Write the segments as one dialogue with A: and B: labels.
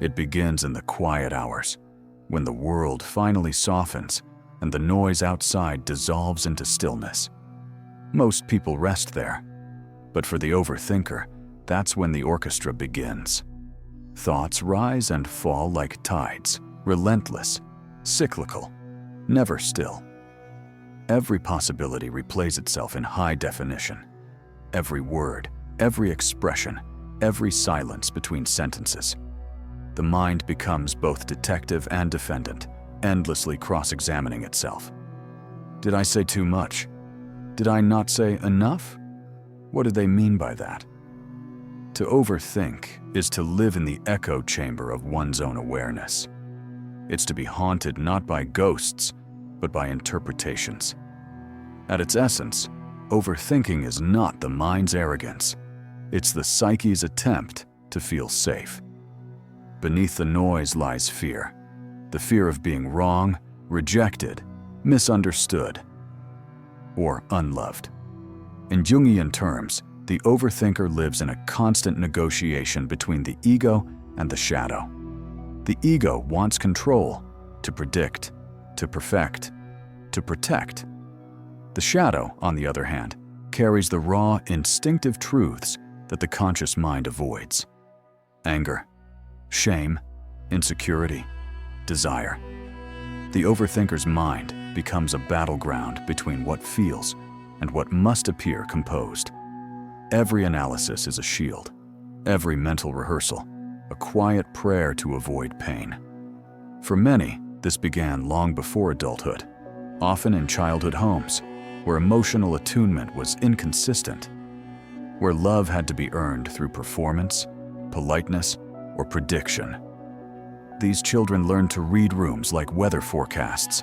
A: It begins in the quiet hours, when the world finally softens and the noise outside dissolves into stillness. Most people rest there, but for the overthinker, that's when the orchestra begins. Thoughts rise and fall like tides, relentless, cyclical, never still. Every possibility replays itself in high definition. Every word, every expression, every silence between sentences. The mind becomes both detective and defendant, endlessly cross-examining itself. Did I say too much? Did I not say enough? What did they mean by that? To overthink is to live in the echo chamber of one's own awareness. It's to be haunted not by ghosts, but by interpretations. At its essence, overthinking is not the mind's arrogance. It's the psyche's attempt to feel safe. Beneath the noise lies fear. The fear of being wrong, rejected, misunderstood, or unloved. In Jungian terms, the overthinker lives in a constant negotiation between the ego and the shadow. The ego wants control, to predict, to perfect, to protect. The shadow, on the other hand, carries the raw, instinctive truths that the conscious mind avoids. Anger, shame, insecurity, desire. The overthinker's mind becomes a battleground between what feels and what must appear composed. Every analysis is a shield, every mental rehearsal, a quiet prayer to avoid pain. For many, this began long before adulthood, often in childhood homes, where emotional attunement was inconsistent, where love had to be earned through performance, politeness, or prediction. These children learned to read rooms like weather forecasts.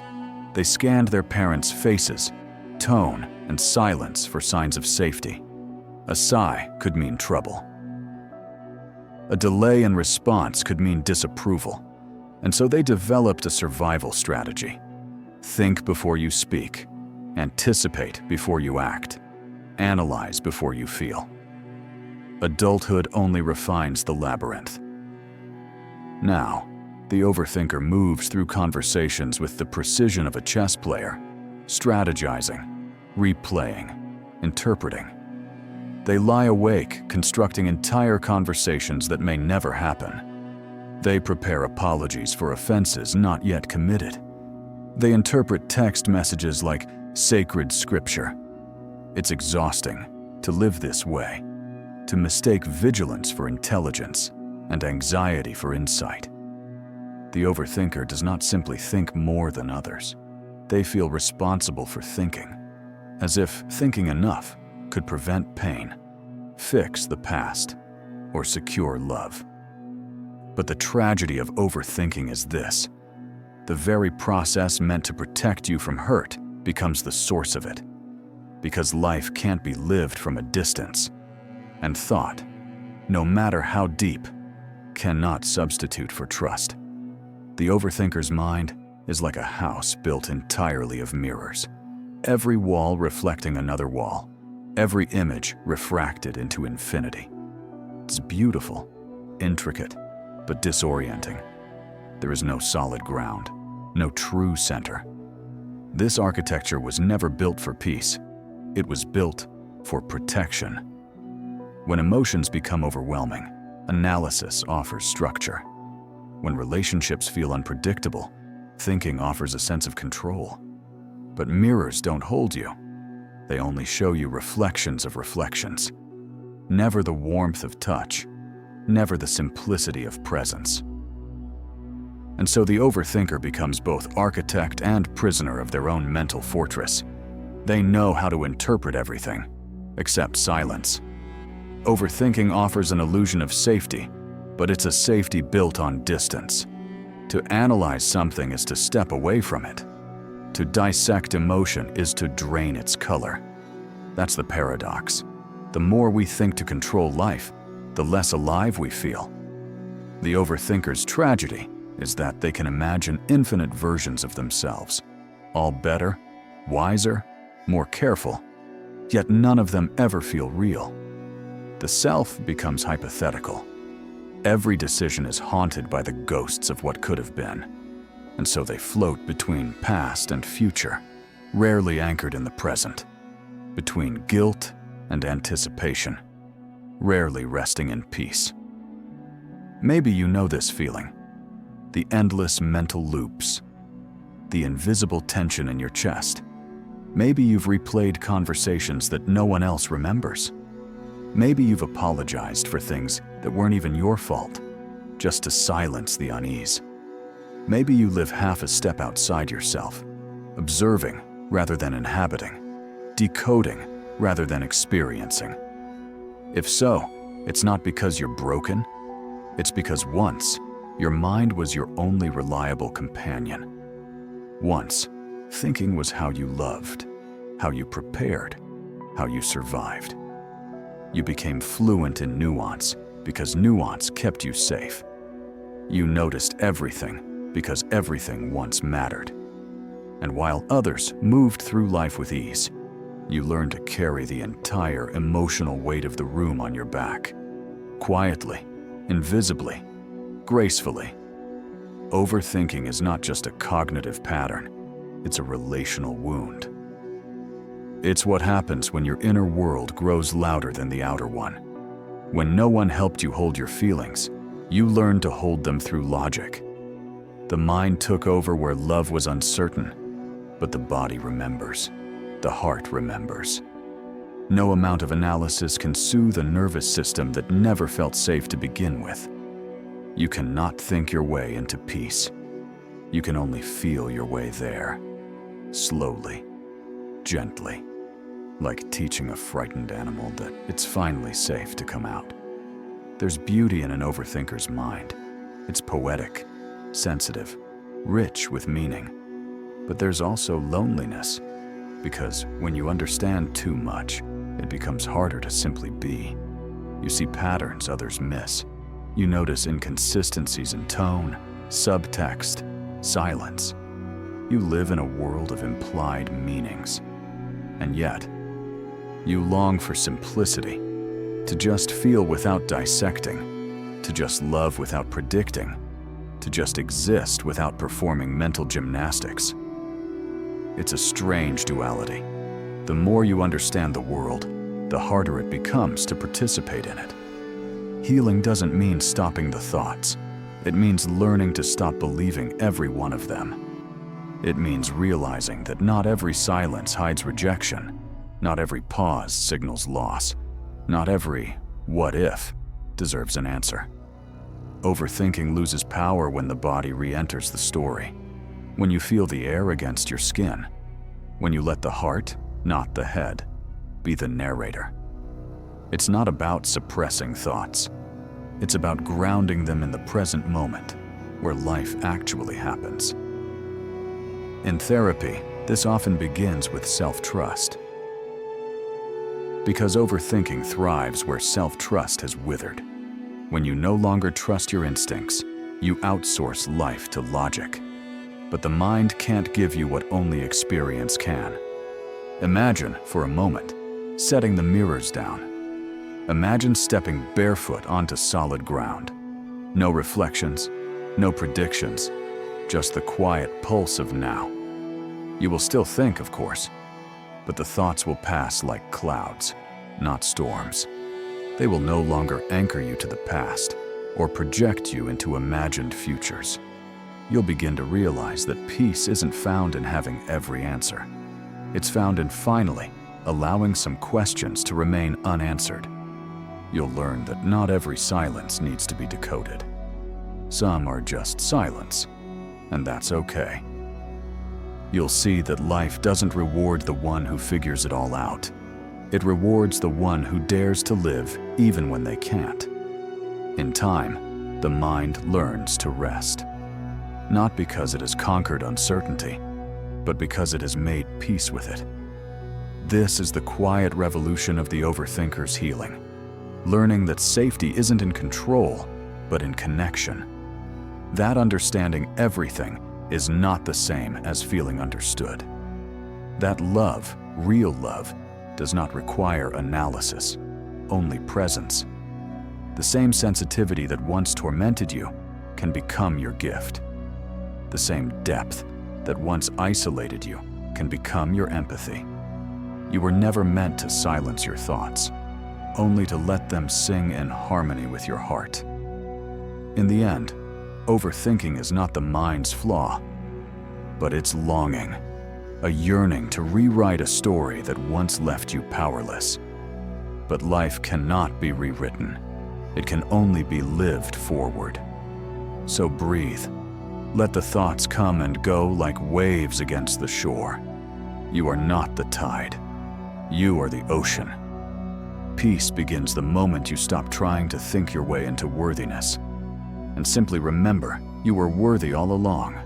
A: They scanned their parents' faces, tone, and silence for signs of safety. A sigh could mean trouble. A delay in response could mean disapproval, and so they developed a survival strategy. Think before you speak, anticipate before you act, analyze before you feel. Adulthood only refines the labyrinth. Now, the overthinker moves through conversations with the precision of a chess player, strategizing, replaying, interpreting. They lie awake, constructing entire conversations that may never happen. They prepare apologies for offenses not yet committed. They interpret text messages like sacred scripture. It's exhausting to live this way, to mistake vigilance for intelligence and anxiety for insight. The overthinker does not simply think more than others. They feel responsible for thinking, as if thinking enough could prevent pain, fix the past, or secure love. But the tragedy of overthinking is this: the very process meant to protect you from hurt becomes the source of it, because life can't be lived from a distance, and thought, no matter how deep, cannot substitute for trust. The overthinker's mind is like a house built entirely of mirrors, every wall reflecting another wall, every image refracted into infinity. It's beautiful, intricate, but disorienting. There is no solid ground, no true center. This architecture was never built for peace. It was built for protection. When emotions become overwhelming, analysis offers structure. When relationships feel unpredictable, thinking offers a sense of control. But mirrors don't hold you. They only show you reflections of reflections. Never the warmth of touch, never the simplicity of presence. And so the overthinker becomes both architect and prisoner of their own mental fortress. They know how to interpret everything, except silence. Overthinking offers an illusion of safety, but it's a safety built on distance. To analyze something is to step away from it. To dissect emotion is to drain its color. That's the paradox. The more we think to control life, the less alive we feel. The overthinker's tragedy is that they can imagine infinite versions of themselves, all better, wiser, more careful, yet none of them ever feel real. The self becomes hypothetical. Every decision is haunted by the ghosts of what could have been, and so they float between past and future, rarely anchored in the present, between guilt and anticipation, rarely resting in peace. Maybe you know this feeling, the endless mental loops, the invisible tension in your chest. Maybe you've replayed conversations that no one else remembers. Maybe you've apologized for things that weren't even your fault, just to silence the unease. Maybe you live half a step outside yourself, observing rather than inhabiting, decoding rather than experiencing. If so, it's not because you're broken, it's because once, your mind was your only reliable companion. Once, thinking was how you loved, how you prepared, how you survived. You became fluent in nuance because nuance kept you safe. You noticed everything because everything once mattered. And while others moved through life with ease, you learned to carry the entire emotional weight of the room on your back, quietly, invisibly, gracefully. Overthinking is not just a cognitive pattern, it's a relational wound. It's what happens when your inner world grows louder than the outer one. When no one helped you hold your feelings, you learned to hold them through logic. The mind took over where love was uncertain, but the body remembers, the heart remembers. No amount of analysis can soothe a nervous system that never felt safe to begin with. You cannot think your way into peace. You can only feel your way there, slowly, gently, like teaching a frightened animal that it's finally safe to come out. There's beauty in an overthinker's mind. It's poetic, sensitive, rich with meaning. But there's also loneliness, because when you understand too much, it becomes harder to simply be. You see patterns others miss. You notice inconsistencies in tone, subtext, silence. You live in a world of implied meanings. And yet, you long for simplicity, to just feel without dissecting, to just love without predicting, to just exist without performing mental gymnastics. It's a strange duality. The more you understand the world, the harder it becomes to participate in it. Healing doesn't mean stopping the thoughts. It means learning to stop believing every one of them. It means realizing that not every silence hides rejection. Not every pause signals loss. Not every "what if" deserves an answer. Overthinking loses power when the body re-enters the story. When you feel the air against your skin. When you let the heart, not the head, be the narrator. It's not about suppressing thoughts. It's about grounding them in the present moment, where life actually happens. In therapy, this often begins with self-trust. Because overthinking thrives where self-trust has withered. When you no longer trust your instincts, you outsource life to logic. But the mind can't give you what only experience can. Imagine, for a moment, setting the mirrors down. Imagine stepping barefoot onto solid ground. No reflections, no predictions, just the quiet pulse of now. You will still think, of course, but the thoughts will pass like clouds, not storms. They will no longer anchor you to the past or project you into imagined futures. You'll begin to realize that peace isn't found in having every answer. It's found in finally allowing some questions to remain unanswered. You'll learn that not every silence needs to be decoded. Some are just silence, and that's okay. You'll see that life doesn't reward the one who figures it all out. It rewards the one who dares to live even when they can't. In time, the mind learns to rest. Not because it has conquered uncertainty, but because it has made peace with it. This is the quiet revolution of the overthinker's healing. Learning that safety isn't in control, but in connection. That understanding everything is not the same as feeling understood. That love, real love, does not require analysis, only presence. The same sensitivity that once tormented you can become your gift. The same depth that once isolated you can become your empathy. You were never meant to silence your thoughts, only to let them sing in harmony with your heart. In the end, overthinking is not the mind's flaw, but its longing, a yearning to rewrite a story that once left you powerless. But life cannot be rewritten. It can only be lived forward. So breathe. Let the thoughts come and go like waves against the shore. You are not the tide. You are the ocean. Peace begins the moment you stop trying to think your way into worthiness. And simply remember, you were worthy all along.